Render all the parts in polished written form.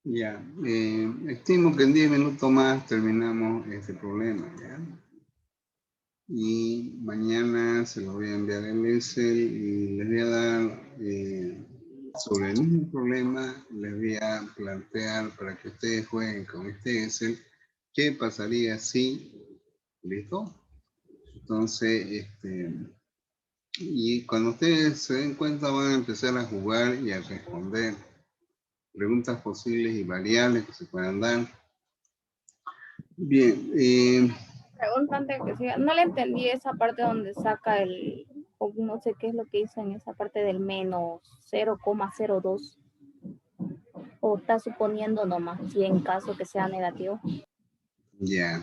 Ya, estimo que en 10 minutos más terminamos este problema, ¿ya? Y mañana se los voy a enviar el Excel y les voy a dar sobre el mismo problema, les voy a plantear para que ustedes jueguen con este Excel qué pasaría si, ¿listo? Entonces, y cuando ustedes se den cuenta van a empezar a jugar y a responder preguntas posibles y variables que se puedan dar. Bien, Pregunta antes que siga. No le entendí esa parte donde saca el, o no sé qué es lo que hizo en esa parte del menos 0,02. O está suponiendo nomás, si en caso que sea negativo. ya.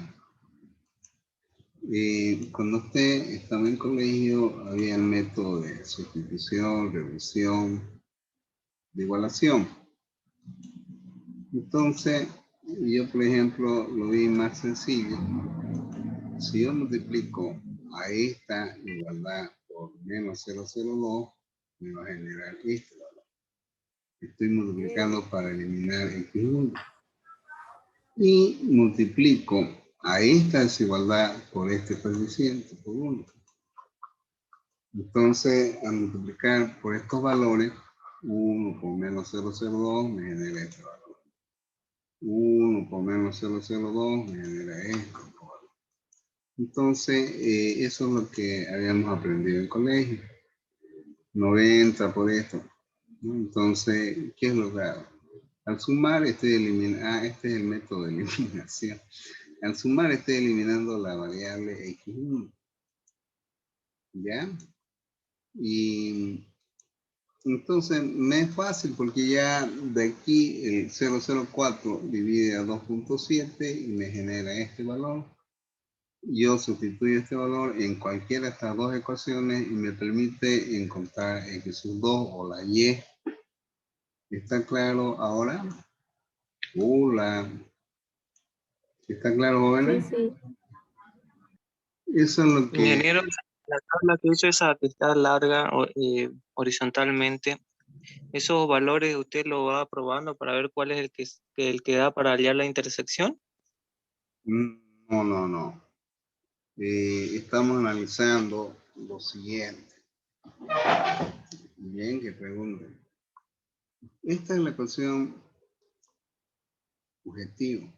Cuando usted estaba en colegio, había el método de sustitución, revisión, de igualación. Entonces, yo, por ejemplo, lo vi más sencillo. Si yo multiplico a esta igualdad por menos 0,02, me va a generar este valor. Estoy multiplicando para eliminar x1. Y multiplico a esta desigualdad por este coeficiente, por 1. Entonces, al multiplicar por estos valores, 1 por menos 0,02 me genera este valor. 1 por menos 0,02 me genera esto. Entonces, eso es lo que habíamos aprendido en colegio. 90 por esto, ¿no? Entonces, ¿qué es lo raro? Al sumar estoy eliminando, este es el método de eliminación. Al sumar estoy eliminando la variable x1. ¿Ya? Y entonces me es fácil porque ya de aquí el 0,04 divide a 2,7 y me genera este valor. Yo sustituyo este valor en cualquiera de estas dos ecuaciones y me permite encontrar x2 o la y. ¿Está claro ahora? Hola. ¿Está claro, jóvenes? Sí, sí. Eso es lo que... Ingeniero, la tabla que hizo esa que está larga horizontalmente, ¿esos valores usted lo va probando para ver cuál es el que da para hallar la intersección? No, no, no. Estamos analizando lo siguiente. Bien, que pregunten. Esta es la ecuación objetivo.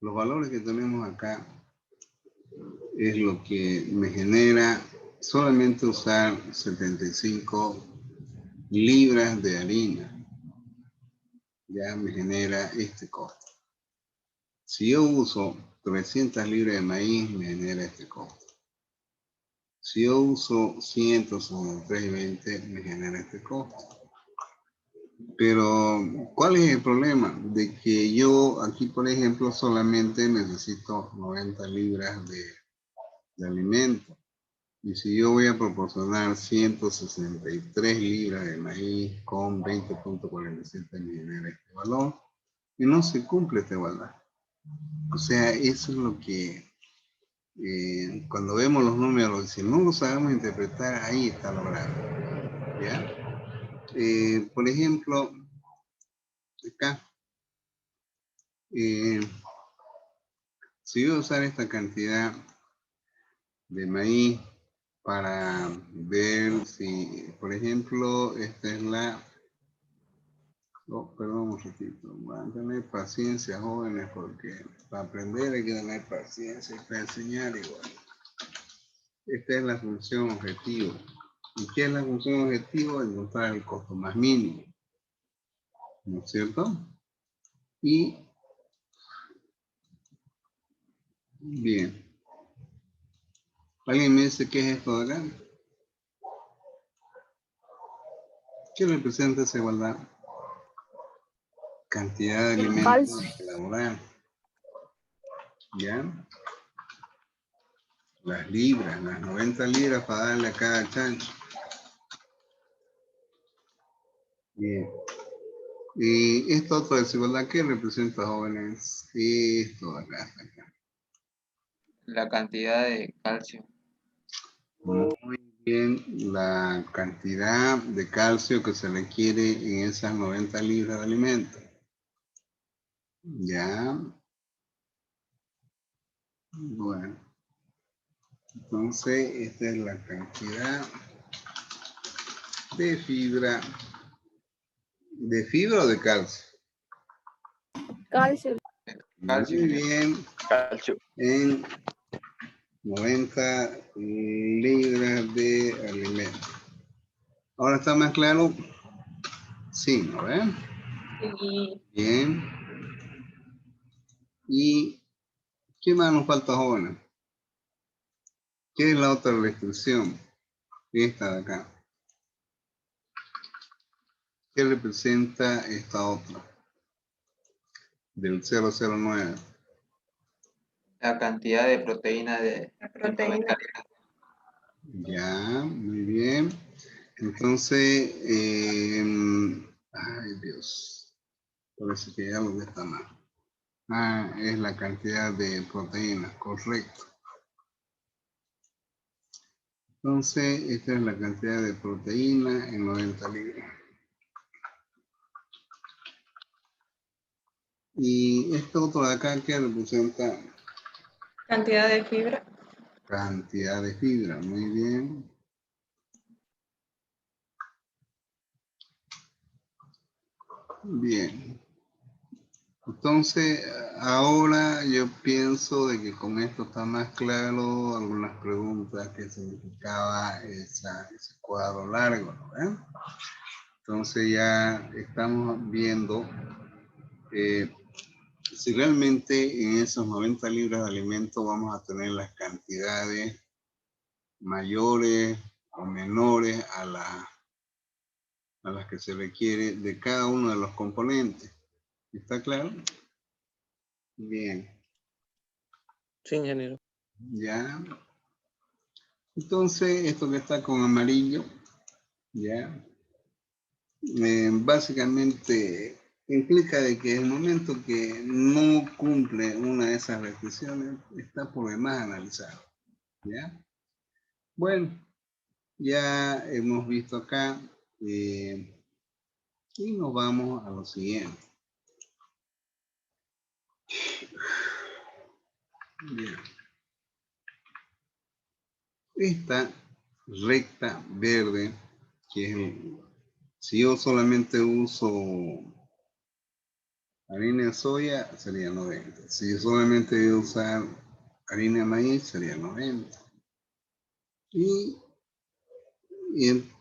Los valores que tenemos acá es lo que me genera solamente usar 75 libras de harina. Ya me genera este costo. Si yo uso 300 libras de maíz, me genera este costo. Si yo uso 163,20, me genera este costo. Pero, ¿cuál es el problema? De que yo aquí, por ejemplo, solamente necesito 90 libras de alimento. Y si yo voy a proporcionar 163 libras de maíz con 20,47, me genera este valor. Y no se cumple esta igualdad. O sea, eso es lo que, cuando vemos los números, si no los sabemos interpretar, ahí está logrado. ¿Ya? Por ejemplo, acá, si voy a usar esta cantidad de maíz para ver si, por ejemplo, esta es la... Oh, perdón un ratito. Van a tener paciencia, jóvenes, porque para aprender hay que tener paciencia y para enseñar igual. Esta es la función objetivo. ¿Y qué es la función objetivo? Encontrar el costo más mínimo. ¿No es cierto? Y, bien. ¿Alguien me dice qué es esto de acá? ¿Qué representa esa igualdad? Cantidad de alimentos a elaborar. ¿Ya? Las libras, las 90 libras para darle a cada chancho. Bien. Y esta otra desigualdad, ¿qué representa, jóvenes? Esto de acá, hasta acá. La cantidad de calcio. Muy bien, la cantidad de calcio que se requiere en esas 90 libras de alimento. Ya. Bueno. Entonces, esta es la cantidad de fibra. ¿De fibra o de calcio? Calcio. Calcio. Muy bien. Calcio. En 90 libras de alimento. ¿Ahora está más claro? Sí, ¿no ven? Sí. Bien. ¿Y qué más nos falta, jóvenes? ¿Qué es la otra restricción? Esta de acá. ¿Qué representa esta otra? Del 009. La cantidad de proteína de 90 libras. Ya, muy bien. Entonces, ay Dios, parece que ya lo que está mal. Ah, es la cantidad de proteínas, correcto. Entonces, esta es la cantidad de proteína en 90 libras. Y esto otro de acá que representa Cantidad de fibra. cantidad de fibra, muy bien. Bien. Entonces, ahora yo pienso de que con esto está más claro algunas preguntas que significaba ese cuadro largo, ¿no ven? Entonces ya estamos viendo si realmente en esos 90 libras de alimento vamos a tener las cantidades mayores o menores a las que se requiere de cada uno de los componentes. ¿Está claro? Bien. Sí, ingeniero. Ya. Entonces, esto que está con amarillo, ya, básicamente implica de que el momento que no cumple una de esas restricciones, está por demás analizado. ¿Ya? Bueno, ya hemos visto acá y nos vamos a lo siguiente. Bien. Esta recta verde, que es si yo solamente uso harina de soya, sería 90. Si yo solamente voy a usar harina de maíz, sería 90. Y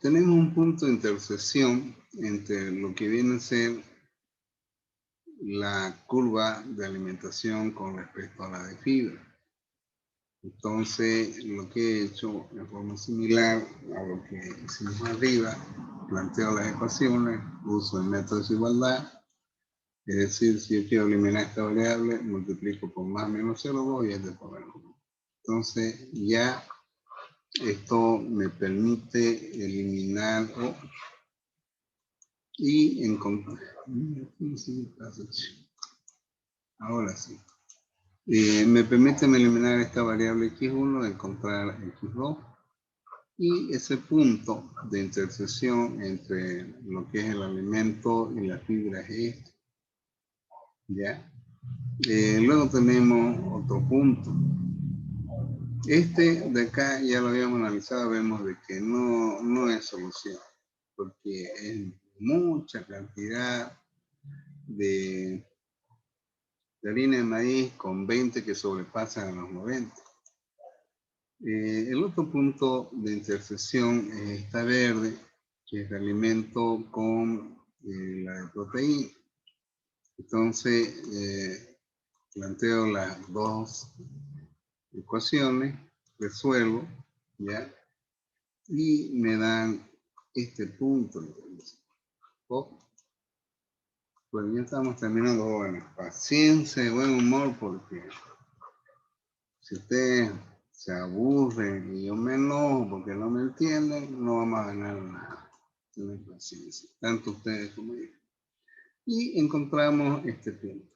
tenemos un punto de intersección entre lo que viene a ser la curva de alimentación con respecto a la de fibra. Entonces, lo que he hecho en forma similar a lo que hicimos arriba, planteo las ecuaciones, uso el método de desigualdad, es decir, si yo quiero eliminar esta variable, multiplico por más menos 0,2 y es de poder 1. Entonces, ya esto me permite eliminar y encontrar. Ahora sí. Me permite eliminar esta variable x1, encontrar x2. Y ese punto de intersección entre lo que es el alimento y la fibra es este. ¿Ya? Luego tenemos otro punto. Este de acá ya lo habíamos analizado, vemos de que no es solución, porque es mucha cantidad de harina de maíz con 20 que sobrepasan a los 90. El otro punto de intersección es esta verde, que es el alimento con la de proteína. Entonces, planteo las dos ecuaciones, resuelvo, ¿ya? Y me dan este punto. Pues ya estamos terminando, jóvenes. Paciencia y buen humor, porque si ustedes se aburren y yo me enojo porque no me entienden, no vamos a ganar nada. Tienen paciencia, tanto ustedes como yo. Y encontramos este punto.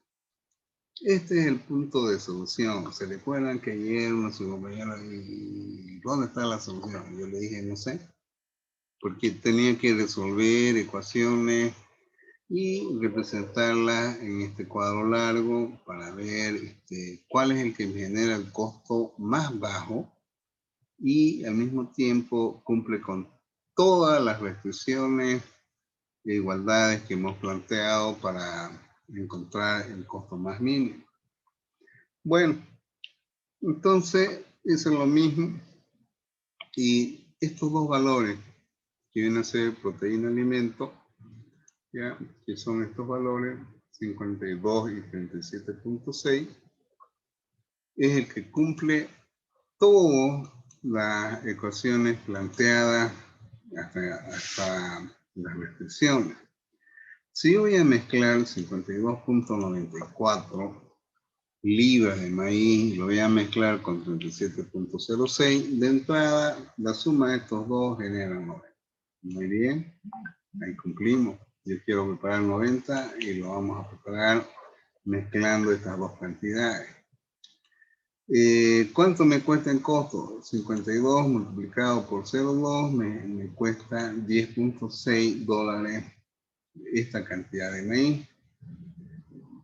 Este es el punto de solución. Se recuerdan que ayer una su compañera y ¿dónde está la solución? Yo le dije, no sé, porque tenía que resolver ecuaciones y representarlas en este cuadro largo para ver cuál es el que me genera el costo más bajo y al mismo tiempo cumple con todas las restricciones de igualdades que hemos planteado para encontrar el costo más mínimo. Bueno, entonces eso es lo mismo y estos dos valores que vienen a ser proteína alimento, ya, que son estos valores 52 y 37.6, es el que cumple todas las ecuaciones planteadas hasta las restricciones. Si yo voy a mezclar 52.94 libras de maíz, lo voy a mezclar con 37.06, de entrada la suma de estos dos genera 90. Muy bien, ahí cumplimos. Yo quiero preparar 90 y lo vamos a preparar mezclando estas dos cantidades. ¿Cuánto me cuesta en costo? 52 multiplicado por 0,2 me cuesta 10.6 dólares esta cantidad de maíz.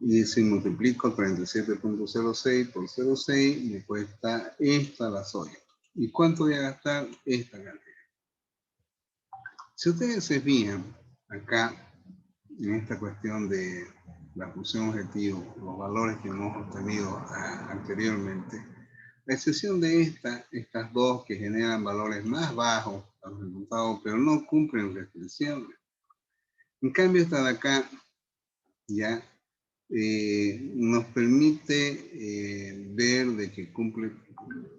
Y si multiplico 37.06 por 0,6 me cuesta esta la soya. ¿Y cuánto voy a gastar? Esta cantidad. Si ustedes se fijan acá en esta cuestión de la función objetivo, los valores que hemos obtenido anteriormente, la excepción de estas dos que generan valores más bajos a los resultados, pero no cumplen restricciones. En cambio, esta de acá ya nos permite ver de que cumple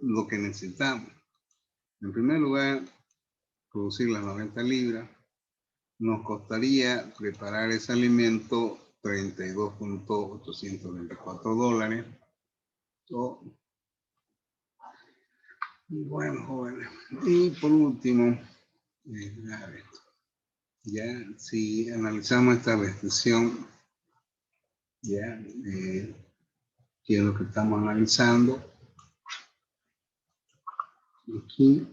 lo que necesitamos. En primer lugar, producir las 90 libras. Nos costaría preparar ese alimento 32.824 dólares. Bueno, jóvenes. Y por último, ya si analizamos esta restricción, ya, que es lo que estamos analizando, aquí,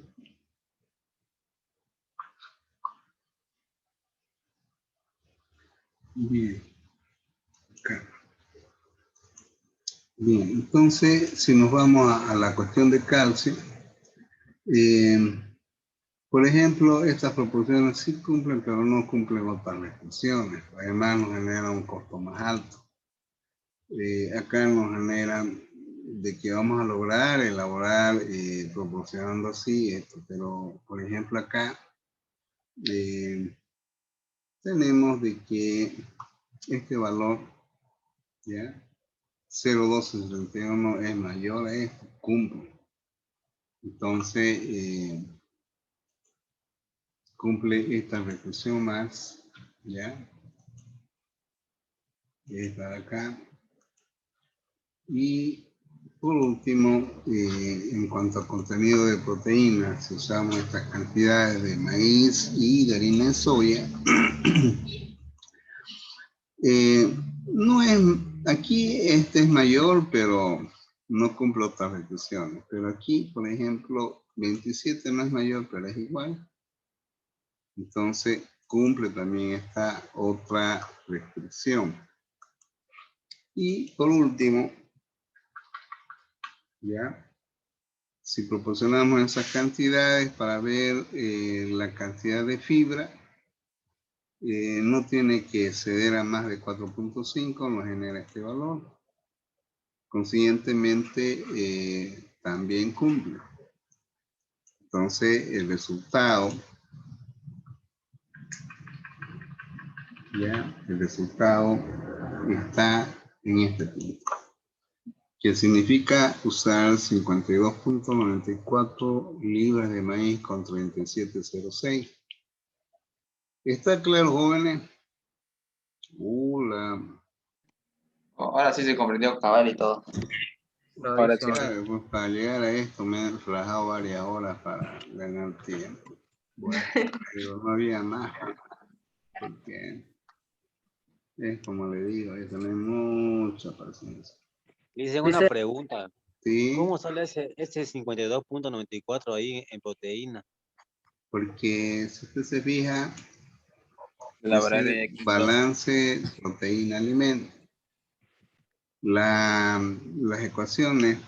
bien, acá. Bien, entonces, si nos vamos a la cuestión de calcio, por ejemplo, estas proporciones sí cumplen, pero no cumplen otras restricciones. Además, nos generan un costo más alto. Acá nos generan de que vamos a lograr elaborar proporcionando así esto. Pero, por ejemplo, acá tenemos de que este valor, ¿ya? 0,1271 es mayor a esto, cumple. Entonces, cumple esta restricción más, ¿ya? Esta de acá. Y por último, en cuanto al contenido de proteínas, si usamos estas cantidades de maíz y de harina de soya, no es, aquí este es mayor, pero no cumple otras restricciones. Pero aquí, por ejemplo, 27 no es mayor, pero es igual. Entonces, cumple también esta otra restricción. Y por último, ya, si proporcionamos esas cantidades para ver la cantidad de fibra, no tiene que exceder a más de 4.5, nos genera este valor. Consiguientemente, también cumple. Entonces, el resultado, ya, el resultado está en este punto, que significa usar 52.94 libras de maíz con 37.06. ¿Está claro, jóvenes? Hola. Ahora sí se comprendió cabal y todo. Ahora sí. Claro, pues para llegar a esto me he relajado varias horas para ganar tiempo. Bueno, pero no había más, porque es como le digo, hay que tener mucha paciencia. Le hice una Dice, pregunta. ¿sí? ¿Cómo sale ese 52.94 ahí en proteína? Porque si usted se fija, Elaboraré dice balance proteína-alimento. Las ecuaciones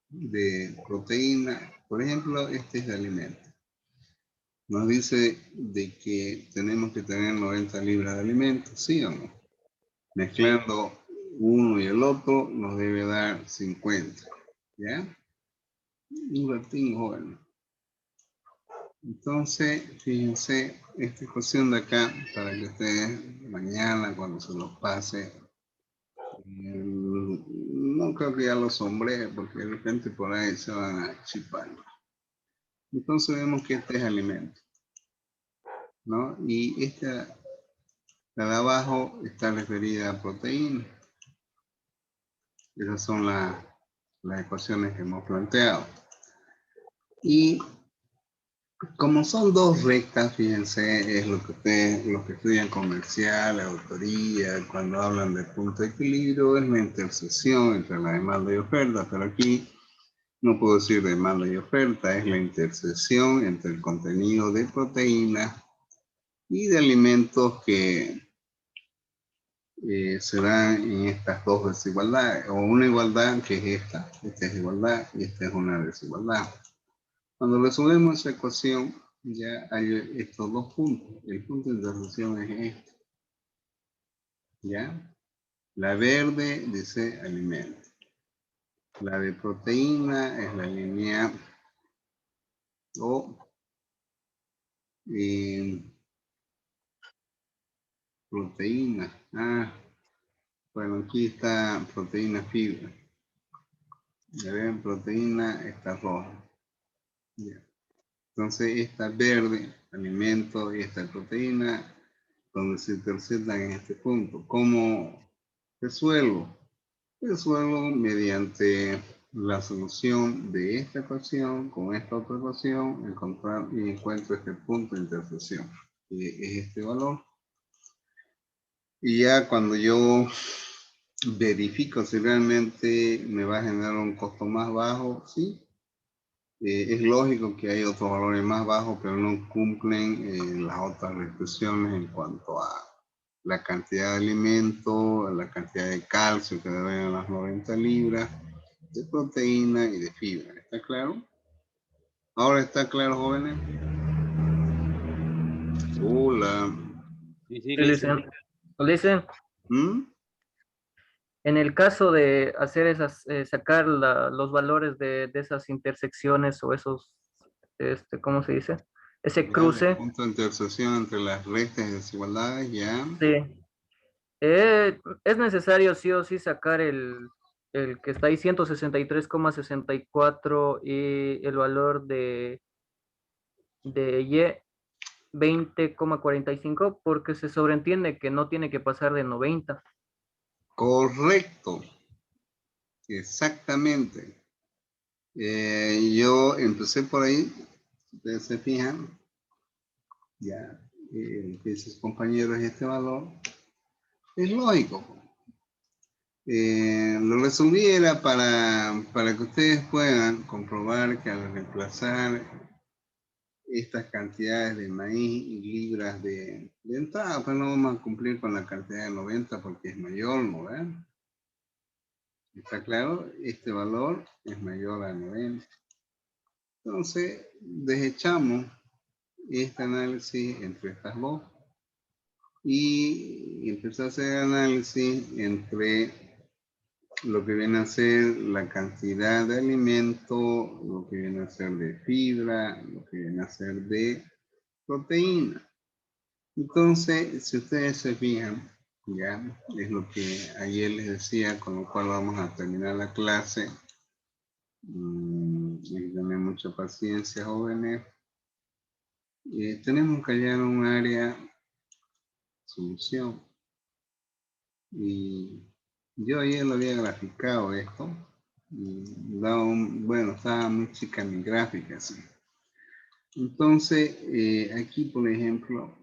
de proteína, por ejemplo, este es de alimento. Nos dice de que tenemos que tener 90 libras de alimento, ¿sí o no? Mezclando uno y el otro nos debe dar 50, ¿ya? Un ratín, joven. Entonces, fíjense, esta ecuación de acá, para que ustedes mañana cuando se los pase, no creo que ya lo sombree, porque de repente por ahí se van a chipar. Entonces vemos que este es alimento, ¿no? Y esta, la de abajo, está referida a proteína. Esas son las ecuaciones que hemos planteado. Y como son dos rectas, fíjense, es lo que ustedes, los que estudian comercial, autoría, cuando hablan de punto de equilibrio, es la intersección entre la demanda y oferta, pero aquí no puedo decir demanda y oferta, es la intersección entre el contenido de proteínas y de alimentos que se dan en estas dos desigualdades, o una igualdad que es esta es igualdad y esta es una desigualdad. Cuando resolvemos esa ecuación, ya hay estos dos puntos. El punto de intersección es este. ¿Ya? La verde dice alimento. La de proteína es la línea O. Proteína. Bueno, aquí está proteína fibra. Ya ven, proteína está roja. Ya. Entonces, esta verde, alimento, y esta proteína, donde se interceptan en este punto. ¿Cómo resuelvo? Resuelvo mediante la solución de esta ecuación con esta otra ecuación, encontrar y encuentro este punto de intersección, que es este valor. Y ya cuando yo verifico si realmente me va a generar un costo más bajo, sí. Es lógico que hay otros valores más bajos, pero no cumplen las otras restricciones en cuanto a la cantidad de alimento, la cantidad de calcio que deben las 90 libras, de proteína y de fibra. ¿Está claro? ¿Ahora está claro, jóvenes? Hola. Sí, dicen, ¿Mm? en el caso de hacer esas, sacar los valores de esas intersecciones o esos, ¿cómo se dice? Ese Ya, el cruce, punto de intersección entre las rectas y desigualdades, ya. sí. Es necesario sí o sí sacar el que está ahí 163,64 y el valor de Y 20,45 porque se sobreentiende que no tiene que pasar de 90. Correcto. Exactamente. Yo empecé por ahí, ustedes se fijan, ya, que sus compañeros y este valor, es lógico. Lo resolví era para que ustedes puedan comprobar que al reemplazar estas cantidades de maíz y libras de entrada, pues no vamos a cumplir con la cantidad de 90 porque es mayor, ¿no ven? ¿Está claro? Este valor es mayor a 90. Entonces, desechamos este análisis entre estas dos y empezó a hacer análisis entre lo que viene a ser la cantidad de alimento, lo que viene a ser de fibra, lo que viene a ser de proteína. Entonces, si ustedes se fijan, ya es lo que ayer les decía, con lo cual vamos a terminar la clase. Y tener mucha paciencia, jóvenes. Tenemos que hallar un área solución. Y yo ayer lo había graficado esto. Y bueno, estaba muy chica mi gráfica, sí. Entonces, aquí, por ejemplo,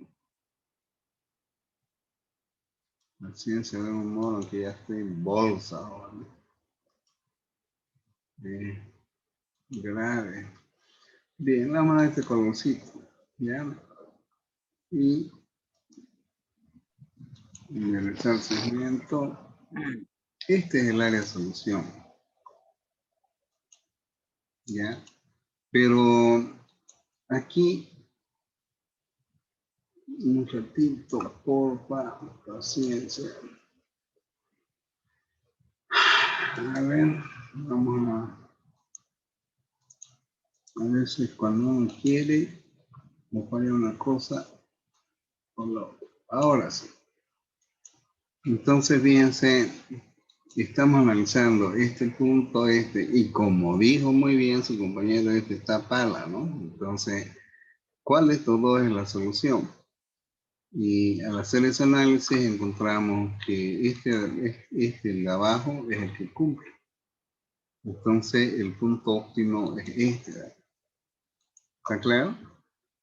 la ciencia de un modo que ya estoy en bolsa, ¿vale? grave. Bien, vamos a este colorcito, ¿ya? Y realizar segmento. Este es el área de solución, ¿ya? Pero aquí, un ratito, porfa, paciencia. A ver, vamos a veces cuando uno quiere, me falla una cosa o la otra. Ahora sí. Entonces, fíjense, estamos analizando este punto, y como dijo muy bien su compañero, está pala, ¿no? Entonces, ¿cuál de estos dos es la solución? Y al hacer ese análisis encontramos que este de abajo es el que cumple. Entonces, el punto óptimo es este. ¿Está claro?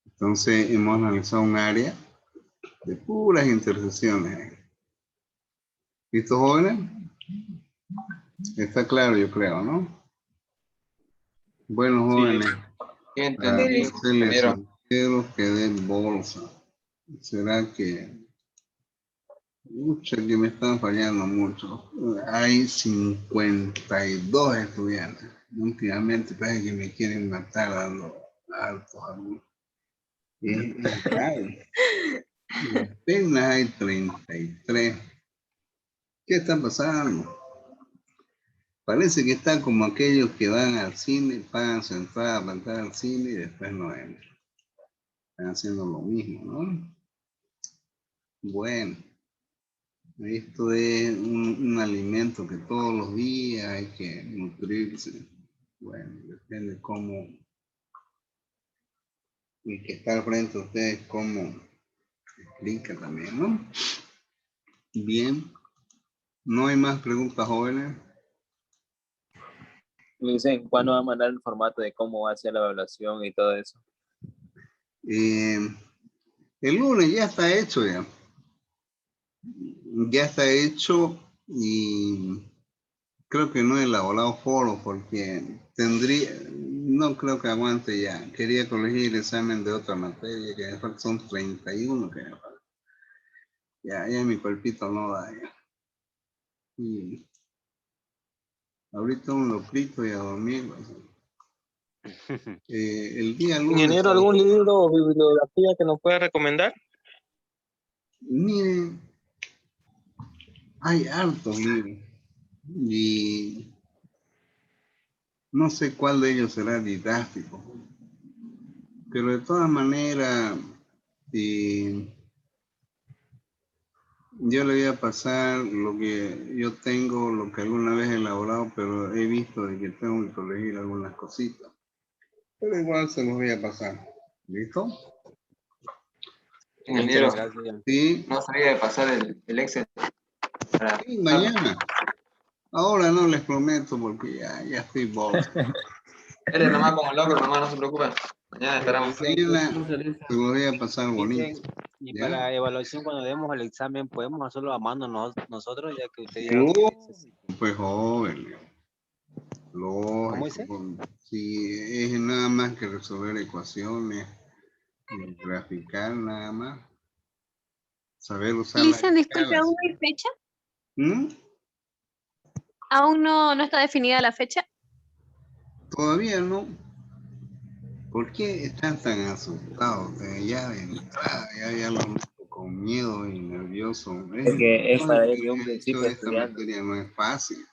Entonces, hemos analizado un área de puras intersecciones. ¿Listo, jóvenes? Está claro, yo creo, ¿no? Bueno, Sí, jóvenes, Sí, entendí, se les ingeniero. sugiero que den bolsa. ¿Será que... Mucha que me están fallando mucho. Hay 52 estudiantes. Últimamente parece que me quieren matar dando altos algunos. Es grave. Y apenas hay 33. ¿Qué está pasando? Parece que están como aquellos que van al cine, pagan su entrada para entrar al cine y después no entran. Están haciendo lo mismo, ¿no? Bueno, esto es un alimento que todos los días hay que nutrirse. Bueno, depende cómo el que está al frente de ustedes, cómo explica también, ¿no? Bien, no hay más preguntas, jóvenes. me dicen cuándo va a mandar el formato de cómo va a ser la evaluación y todo eso. El lunes ya está hecho ya. Ya está hecho y creo que no he elaborado foro porque no creo que aguante ya. Quería corregir el examen de otra materia que me falta, son 31 que me falta. Ya mi cuerpito no da ya. Y ahorita un locrito y a dormir. El día lunes. Ingeniero, ¿algún libro o bibliografía que nos pueda recomendar? Miren, hay hartos libros y no sé cuál de ellos será didáctico, pero de todas maneras yo le voy a pasar lo que yo tengo, lo que alguna vez he elaborado, pero he visto de que tengo que corregir algunas cositas. Pero igual se los voy a pasar. ¿Listo? Ingeniero, Muchas gracias. Sí, no sabía de pasar el Excel para sí, mañana. Ahora no les prometo porque ya estoy bolsa. Eres nomás como loco, nomás no se preocupen. Mañana esperamos. Mañana se los voy a pasar bonito. Dicen, y ¿Ya? para evaluación, cuando demos el examen, podemos hacerlo a mano nosotros, ya que usted ya Pues joven. ¿Cómo Lógico. dice? Si es nada más que resolver ecuaciones, graficar nada más. Saber usar las Listen, disculpe, escalas. ¿aún no hay fecha? ¿Mm? ¿Aún no está definida la fecha? Todavía no. ¿Por qué están tan asustados? Ya de entrada, ya lo noto con miedo y nervioso. Porque es para ir de un De hecho, principio esta estudiando. materia no es fácil,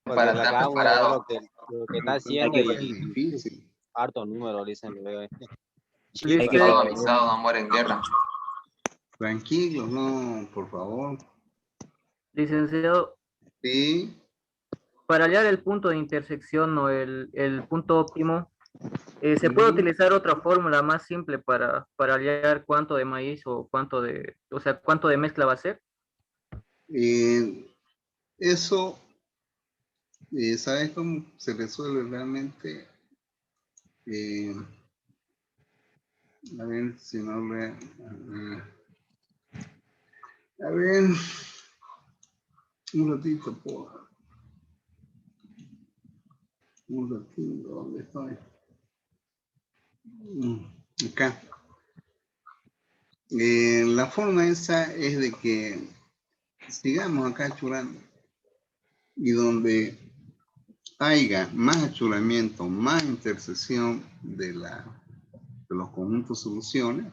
Porque Para le estar acabamos de ver preparado. lo que está es haciendo y difícil. harto número, dicen luego. Listo. Todo avisado, no muere en guerra. Tranquilos, no, por favor. Licenciado, Sí, para hallar el punto de intersección o el punto óptimo, ¿se puede utilizar otra fórmula más simple para hallar cuánto de maíz o cuánto de mezcla va a ser? eso, ¿sabes cómo se resuelve realmente? A ver si no le... A ver, un ratito, por... Un ratito, ¿dónde estoy? Acá. La forma esa es de que sigamos acá achurando. Y donde haya más achuramiento, más intersección de los conjuntos soluciones,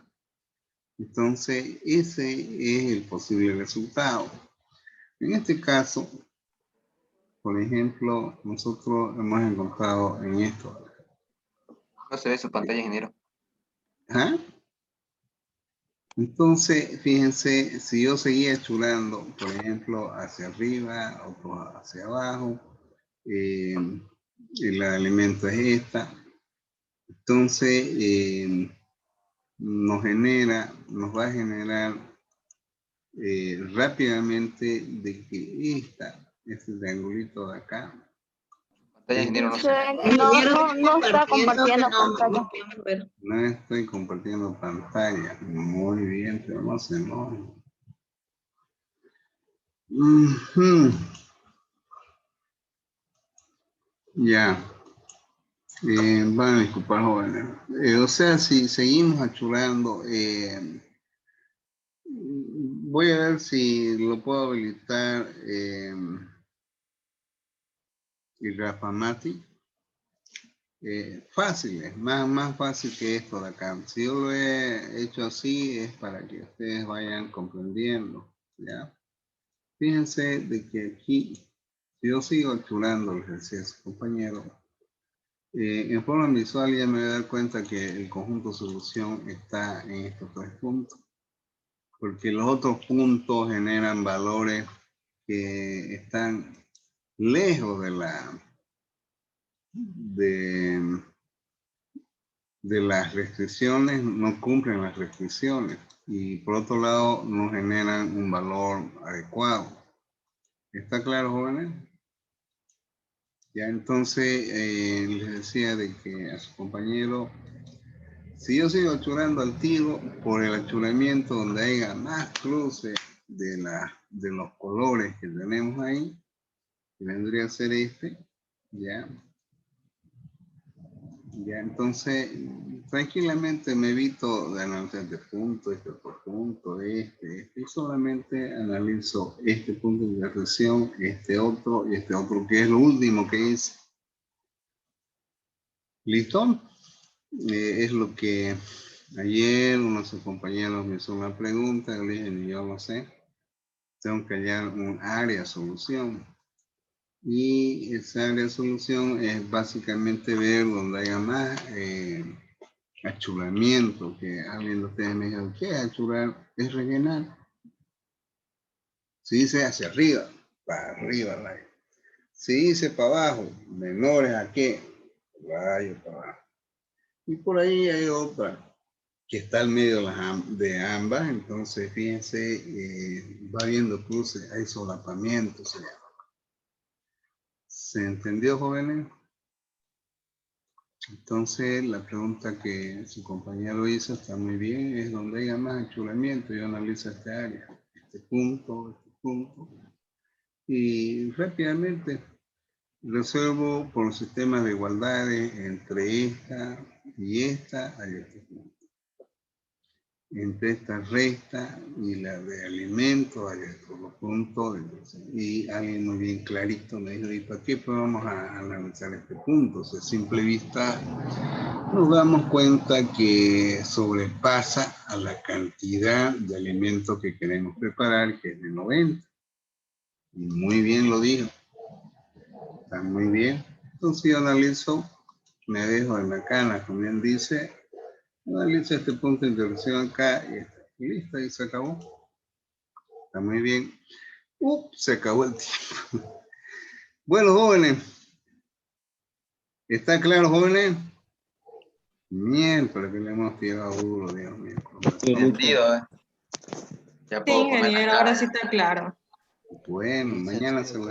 entonces ese es el posible resultado. En este caso, por ejemplo, nosotros hemos encontrado en esto. No se ve su pantalla, ingeniero. ¿Ah? Entonces, fíjense, si yo seguía achurando, por ejemplo, hacia arriba, otro hacia abajo, el elemento es esta, entonces nos va a generar rápidamente de que este triangulito de acá, Pantalla, ingeniero, no se ve. No está compartiendo pantalla. no estoy compartiendo pantalla. Muy bien, pero no se enoje. Ya. Van a disculpar, jóvenes. O sea, si seguimos achurando, voy a ver si lo puedo habilitar el Grafamati. Fácil, es más fácil que esto de acá. Si yo lo he hecho así es para que ustedes vayan comprendiendo, ¿ya? Fíjense de que aquí, si yo sigo achurando, les decía a su compañero, en forma visual ya me voy a dar cuenta que el conjunto solución está en estos tres puntos, porque los otros puntos generan valores que están lejos de las restricciones, no cumplen las restricciones y por otro lado no generan un valor adecuado. ¿Está claro, jóvenes? Ya entonces les decía de que a su compañero, si yo sigo achurando al tiro por el achuramiento donde haya más cruces de los colores que tenemos ahí, que vendría a ser este, ya entonces tranquilamente me evito de analizar este punto, este otro punto, y solamente analizo este punto de intersección, este otro y este otro, que es lo último que hice. ¿Listo? Es lo que ayer uno de sus compañeros me hizo una pregunta, le dije, yo no sé, tengo que hallar un área de solución. Y esa área de solución es básicamente ver donde haya más achuramiento, que alguien de ustedes me dijo, ¿qué es achurar? Es rellenar. Si dice hacia arriba, para arriba, rayo. Si dice para abajo, menores a qué, rayo para abajo. Y por ahí hay otra que está al medio de ambas, entonces fíjense, va viendo cruces, hay solapamiento, se llama. ¿Se entendió, jóvenes? Entonces, la pregunta que su compañero hizo está muy bien, es donde haya más achuramiento, yo analizo esta área, este punto, y rápidamente resuelvo por los sistemas de igualdades entre esta y esta, hay este punto. Entre esta recta y la de alimentos, hay otro punto, y alguien muy bien clarito me dijo, ¿y para qué vamos a analizar este punto? O sea, a simple vista nos damos cuenta que sobrepasa a la cantidad de alimentos que queremos preparar, que es de 90. Y muy bien lo dijo. Está muy bien. Entonces yo analizo, me dejo en la cana, como bien dice, analizo este punto de intersección acá y listo, y se acabó. Está muy bien. Se acabó el tiempo. Bueno, jóvenes. ¿Está claro, jóvenes? Miércoles que le hemos tirado duro, Dios mío. Entendido, Ya Sí, puedo comer ingeniero, acá. ahora sí está claro. Bueno, mañana se lo